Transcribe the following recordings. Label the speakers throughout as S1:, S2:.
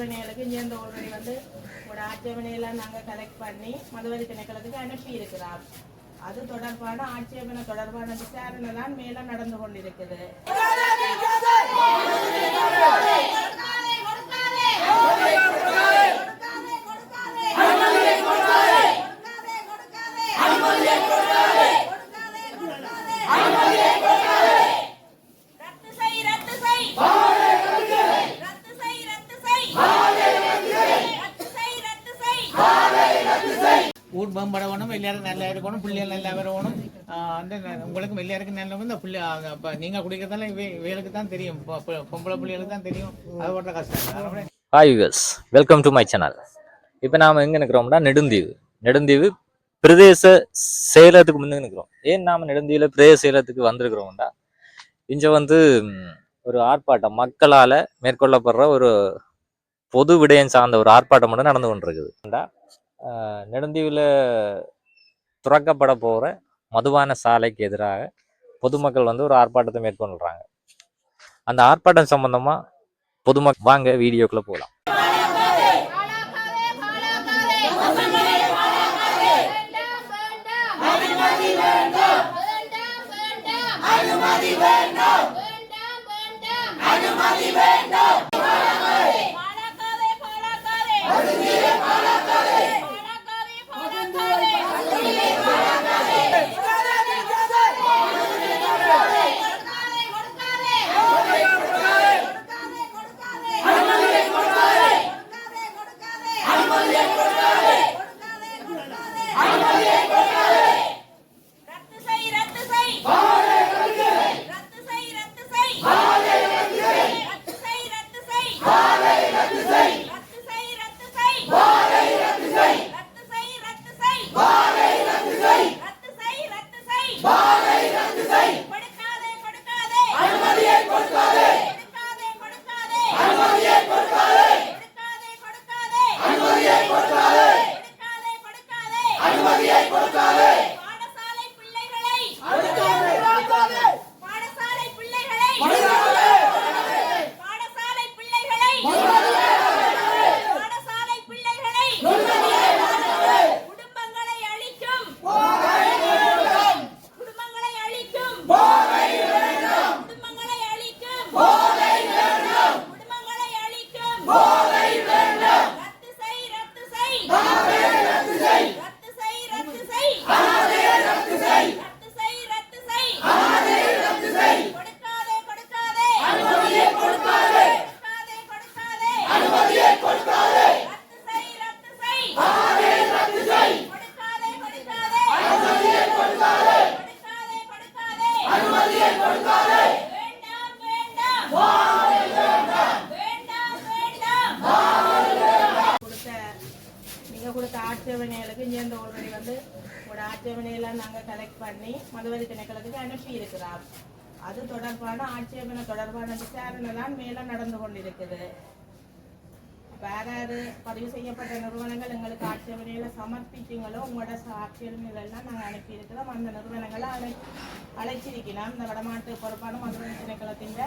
S1: ஆட்சேபனைகளுக்கு இங்கேருந்து ஆல்ரெடி வந்து உங்களோட ஆட்சேபனையெல்லாம் நாங்கள் கலெக்ட் பண்ணி மதுவரி திணைக்களத்துக்கு அனுப்பி இருக்கிறோம். அது தொடர்பான ஆட்சேபனை தொடர்பான விசாரணை தான் மேல நடந்து கொண்டிருக்குது.
S2: ஊர் மேம்படணும், எல்லாரும் நல்லா இருக்கணும், பிள்ளைகள் நல்லா வரணும். அந்த உங்களுக்கு எல்லாருக்கும் நல்லா இந்த பிள்ளை இப்போ நீங்கள் குடிக்கிறதால இவைகளுக்கு தான் தெரியும், பொம்பளை பிள்ளைகளுக்கு தான் தெரியும் அது போட்ட கஷ்டம்.
S3: Hi viewers, welcome to my channel. இப்போ நாம் எங்கே நிற்கிறோம்னா நெடுந்தீவு பிரதேச செயலகத்துக்கு முன்னே நிற்கிறோம். ஏன் நாம் நெடுந்தீவில் பிரதேச செயலகத்துக்கு வந்திருக்கிறோம்டா, இங்கே வந்து ஒரு ஆர்ப்பாட்டம் மக்களால் மேற்கொள்ளப்படுற ஒரு பொது விடயம் சார்ந்த ஒரு ஆர்ப்பாட்டம் மட்டும் நடந்து கொண்டிருக்குதுண்டா. நெடுந்தீவில் துறக்கப்பட போகிற மதுபான சாலைக்கு எதிராக பொதுமக்கள் வந்து ஒரு ஆர்ப்பாட்டத்தை மேற்கொள்கிறாங்க. அந்த ஆர்ப்பாட்டம் சம்பந்தமாக பொதுமக்கள் வாங்க வீடியோக்குள்ளே போகலாம்.
S1: ஆட்சேபனைகளுக்கு இங்கேருந்து ஆல்ரெடி வந்து உங்களோட ஆட்சேபனையெல்லாம் நாங்கள் கலெக்ட் பண்ணி மதுவரி திணைக்களத்துக்கு அனுப்பி இருக்கிறோம். அது தொடர்பான ஆட்சேபனை தொடர்பான விசாரணை தான் மேல நடந்து கொண்டிருக்குது. யாராரு பதிவு செய்யப்பட்ட நிறுவனங்கள் எங்களுக்கு ஆட்சேபனையில சமர்ப்பிச்சிங்களோ உங்களோட ஆட்சேபனைகள் எல்லாம் நாங்கள் அனுப்பி இருக்கிறோம். அந்த நிறுவனங்களை அழைச்சிருக்கிறோம். இந்த வடமாட்டு பொறுப்பான மதுவரி திணைக்களத்தின்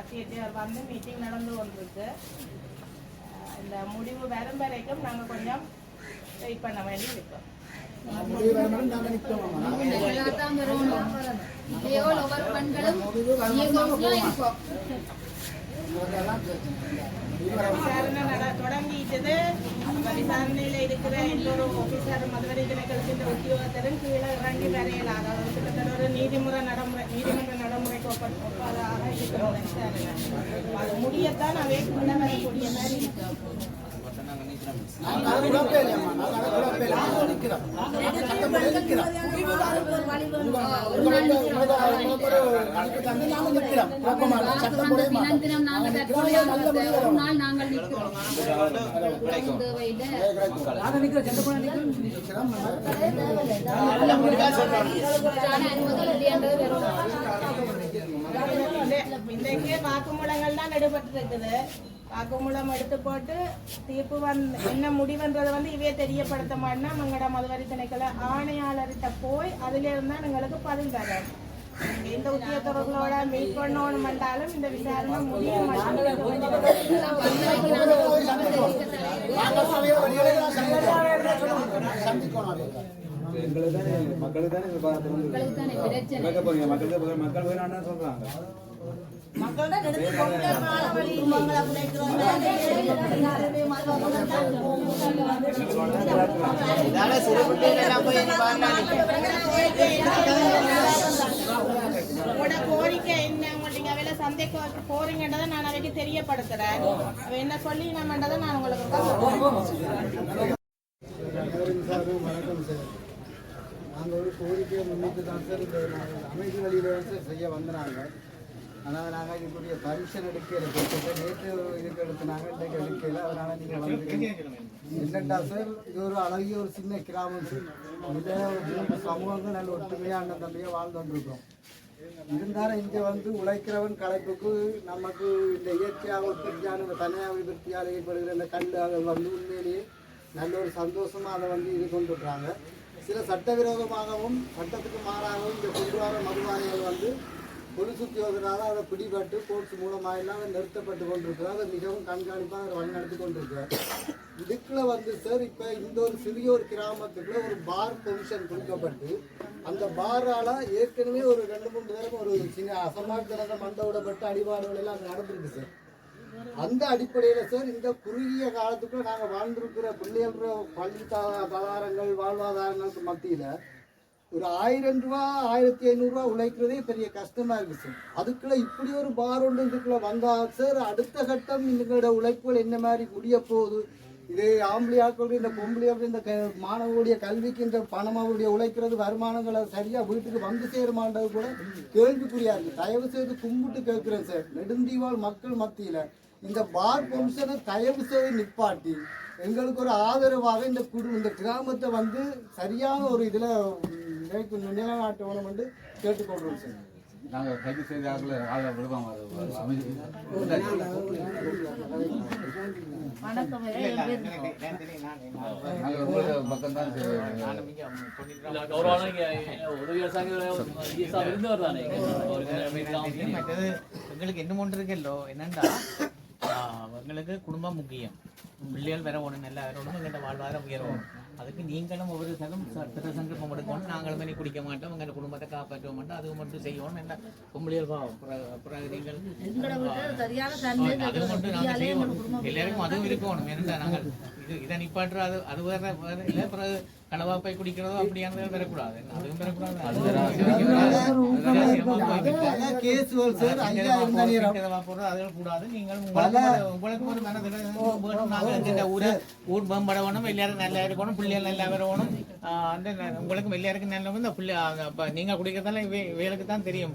S1: அத்தியட்சியர் வந்து மீட்டிங் நடந்து கொண்டிருக்கு. இந்த முடிவு வரும் வரைக்கும் நாங்கள் கொஞ்சம் வெயிட் பண்ண வேண்டி இருக்கோம். விசாரணை தொடங்கிட்டது. விசாரணையில இருக்கிற இன்னொரு ஆபீசர் மதுவரி திணைக்களத்தின் உத்தியோகத்தரும் கீழே இறங்கி வரையல. அதாவது கிட்டத்தட்ட ஒரு நீதிமன்ற நடைமுறைக்கு ஒப்பாதாக இருக்கிற விசாரணை அது முடியத்தான் அவை கொள்ள வரக்கூடிய மாதிரி இருக்கும். இன்றைக்கு வாக்குமூலங்கள் தான் எடுபட்டிருக்குது. வாக்குமூலம் எடுத்து போட்டு தீர்ப்பு என்ன முடிவுன்றதை இவையே தெரியப்படுத்த மாட்டோம்னா எங்களோட மதுவரி திணைக்கள ஆணையாளர்கிட்ட போய் அதுல இருந்தா எங்களுக்கு பதில் தரும். எந்த உத்தியோகத்தவர்களோட மீட் பண்ணணும் என்றாலும் இந்த விசாரணை முடியும்
S4: மக்களுக்கு தானே மக்கள் வேணாம்னு சொல்றாங்க.
S1: உங்களோட கோரிக்கை என்ன, நீங்க வேலை சந்தைக்கு போறீங்கன்றதை நான் அவைக்கு தெரியப்படுத்துறேன். என்ன சொல்லி நம்மன்றதை நான் உங்களுக்கு
S5: வணக்கம் சார். நாங்கள் ஒரு கோரிக்கையை முன்னிட்டு தான் சார் இந்த அமைதி வழியில் சார் செய்ய வந்தாங்க. ஆனால் நாங்கள் இப்படிய பர்மிஷன் எடுக்கல, நேற்று இதுக்கு எடுத்துனாங்க, இன்றைக்கு எடுக்கல. அதனால் நீங்கள் வந்து என்னண்டா சார், இது ஒரு அழகிய ஒரு சின்ன கிராமம் சார். இதில் ஒரு 3 சமூகங்கள் நல்ல ஒற்றுமையாக அண்ணன் தம்பியாக வாழ்ந்து வந்துருக்கோம். இருந்தாலும் இங்கே வந்து உழைக்கிறவன் களைப்புக்கு நமக்கு இந்த இயற்கையாக உற்பத்தியான இந்த தனியாக விபத்தியால் ஏற்படுகிற இந்த கல்லுகள் வந்து உண்மையிலேயே நல்ல ஒரு சந்தோஷமாக அதை வந்து இது கொண்டு விட்றாங்க. சில சட்டவிரோதமாகவும் சட்டத்துக்கு மாறாகவும் இந்த கொண்டு வர மதுபானிகள் வந்து பொலிஸ் உத்தியோகராக அதை பிடிபட்டு போர்ட்ஸ் மூலமாக எல்லாம் அதை நிறுத்தப்பட்டு கொண்டிருக்கிறார். அதை மிகவும் கண்காணிப்பாக அதை வழிநடத்தி கொண்டிருக்கிறார். இதுக்குள்ள வந்து சார் இப்போ இந்த ஒரு சிறிய ஒரு கிராமத்துக்குள்ள ஒரு பார் பொமிஷன் கொடுக்கப்பட்டு அந்த பாரால் ஏற்கனவே ஒரு 2-3 பேரும் ஒரு சின்ன அசமானத்தை மண்டை விடப்பட்டு அடிபாடுகள் எல்லாம் நடந்திருக்கு சார். அந்த அடிப்படையில் சார் இந்த குறுகிய காலத்துக்குள்ள நாங்கள் வாழ்ந்திருக்கிற பிள்ளைகள் பள்ளி ஆதாரங்கள் வாழ்வாதாரங்களுக்கு மத்தியில் ஒரு 1000 ரூபா 1500 ரூபா உழைக்கிறதே பெரிய கஷ்டமா இருக்கு சார். அதுக்குள்ள இப்படி ஒரு பார் ஒன்று இதுக்குள்ள வந்தா சார் அடுத்த கட்டம் எங்களோட உழைப்புகள் என்ன மாதிரி முடிய போகுது. இது ஆம்பளையாக்கள் இந்த பொம்பளையாக்கள் இந்த மாணவர்களுடைய கல்விக்கு இந்த பணம் அவருடைய உழைக்கிறது வருமானங்களை சரியா வீட்டுக்கு வந்து சேருமான்றது கூட கேள்விக்குறியா இருக்கு. தயவு செய்து கும்பிட்டு கேட்கிறேன் சார், நெடுந்தீவால் மக்கள் மத்தியில இந்த பார் பொம்சனை தயவு செய்து நிப்பாட்டி எங்களுக்கு ஒரு ஆதரவாக இந்த கிராமத்தை வந்து சரியான ஒரு இதில் நிலைநாட்ட வேணும் என்று கேட்டுக்கொள்றோம் சார்.
S4: நாங்கள் கைது செய்த ஆளை விடுவோம். பக்கம் தான்
S2: மற்றது எங்களுக்கு என்ன ஒன்று இருக்கல்லோ என்னண்டா, எங்களுக்கு குடும்பம் முக்கியம். பிள்ளைகள் வேற ஒன்று நல்லா வரணும், எங்கள்கிட்ட வாழ்வாதாரம் உயரணும். அதுக்கு நீங்களும் ஒவ்வொரு திட்ட சங்கல்பம் எடுக்கணும். நாங்களும் இனி குடிக்க மாட்டோம், எங்கள் குடும்பத்தை காப்பாற்ற மாட்டோம், அது மட்டும் செய்யணும். என்ன பொம்பளைகள் அப்புறம் நீங்கள் அது மட்டும் நாங்கள் செய்யணும். எல்லாருக்கும் அதுவும் இருக்கணும். ஏன்னா நாங்கள் இதை நிப்பாட்டுற அது வேற இல்லை. அப்புறம் கனவாப்பை குடிக்கிறதோ அப்படியானது வரக்கூடாது, அதுவும் வரக்கூடாது. அதுவும் கூடாது. நீங்கள் உங்களுக்கு ஒரு மனதில் ஊர் மேம்படணும், எல்லாரும் நல்லா இருக்கணும், பிள்ளைகள் நல்லா வரணும். அந்த உங்களுக்கு எல்லாருக்கும் நல்ல இந்த பிள்ளை நீங்க குடிக்கிறதால வேலுக்கு தான் தெரியும்,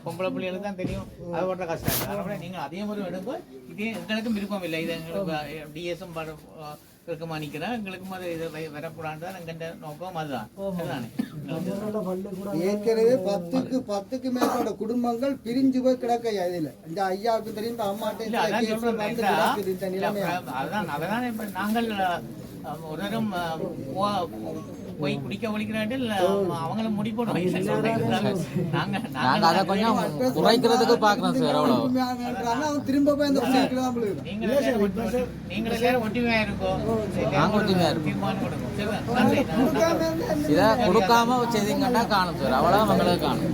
S2: பொம்பளை பிள்ளைகளுக்கு தான் தெரியும் அது போட்ட கஷ்டம். அதனால நீங்கள் அதே மாதிரி எடுக்கும். இதே எங்களுக்கும் விருப்பம் இல்லை. இது எங்களுக்கு டிஎஸும் இருக்குமா நிற்கிறேன், எங்களுக்கும் அது இது வரக்கூடாது. எங்கிட்ட நோக்கம் அதுதான்.
S5: ஏற்கனவே 10க்கு மேற்பட்ட குடும்பங்கள் பிரிஞ்சு போய் கிடக்க இதில் இந்த ஐயாவுக்கு தெரியும், அம்மாட்ட
S2: அதுதான். அதனால இப்ப நாங்கள் ஒருவரும் போய் குடிக்க ஒழிக்கிறார்கள், அவங்களும் முடிப்போம்.
S3: நாங்க அதை கொஞ்சம் குறைக்கிறதுக்கு பாக்குறோம் சார். அவ்வளவு
S5: திரும்ப போய் அந்த
S2: நீங்கள் எல்லாரும் ஒற்றுமையா இருக்கோம், தீர்மானம் கொடுக்கும்.
S3: இதை கொடுக்காம செய்தீங்கன்னா காணும் சார், அவ்வளவு அவங்களுக்கு காணும்.